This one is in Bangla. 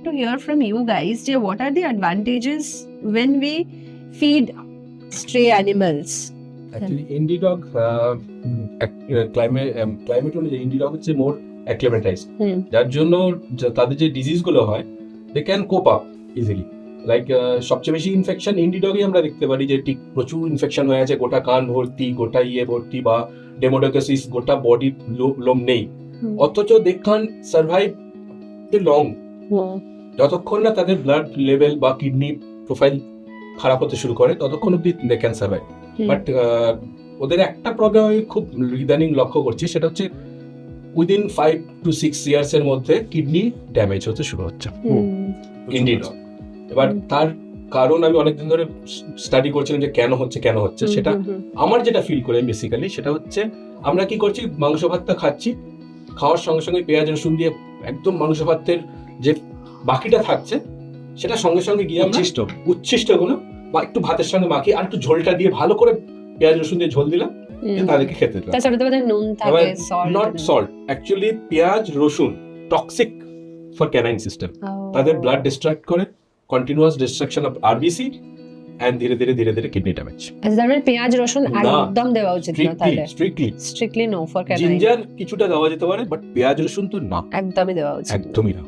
to hear from you guys, what are the advantages when we feed stray animals? Actually, indie dog, climate অনুযায়ী indie dog হচ্ছে more acclimatized, যার জন্য তাদের যে ডিজিজ গুলো হয় they can cope up easily. Like সবচেয়ে বেশি ইনফেকশন ইন্ডি ডগই আমরা দেখতে পারি, যে ঠিক প্রচুর ইনফেকশন হয়ে আছে, গোটা কান ভর্তি, গোটা ভর্তি, বা ডেমোডোকাসিস, গোটা বডি লোম নেই, অথচ they can survive the long, যতক্ষণ না তাদের ব্লাড লেভেল বা কিডনি প্রোফাইল খারাপ হতে শুরু করে ততক্ষণ অব্দি দে ক্যান সার্ভাইভ। বাট ওদের একটা প্রবলেম আমি খুব ইদানিং লক্ষ্য করছি, সেটা হচ্ছে উইদিন 5 to 6 ইয়ার্স এর মধ্যে কিডনি ড্যামেজ হতে শুরু হচ্ছে ইন্ডি ডগ। এবার তার কারণ আমি অনেকদিন ধরে স্টাডি করছিলাম যে কেন হচ্ছে সেটা আমার যেটা ফিল করে বেসিক্যালি সেটা হচ্ছে আমরা কি করছি, মাংস ভাতটা খাচ্ছি, খাওয়ার সঙ্গে সঙ্গে পেঁয়াজ রসুন দিয়ে একদম মাংস ভাতের যে বাকিটা থাকছে সেটা সঙ্গে সঙ্গে গিয়ে আমরা উচ্ছিষ্ট গুলো বা একটু ভাতের সঙ্গে মাখি আর একটু ঝোলটা দিয়ে ভালো করে পেঁয়াজ রসুন দিয়ে ঝোল দিলাম, তাদেরকে খেতে দিলাম। তাছাড়া তো নুন থাকে, নট সল্ট, অ্যাকচুয়ালি পেঁয়াজ রসুন টক্সিক ফর ক্যানাইন সিস্টেম, তাদের ব্লাড ডিস্ট্রাক্ট করে, continuous destruction of RBC and ধীরে ধীরে কিডনি ড্যামেজ। তার মানে পেঁয়াজ রসুন একদম দেওয়া উচিত না, তাহলে strictly no for canine. Ginger কিছুটা দেওয়া যেতে পারে, বাট পেঁয়াজ রসুন তো না, একদমই দেওয়া উচিত একদমই না।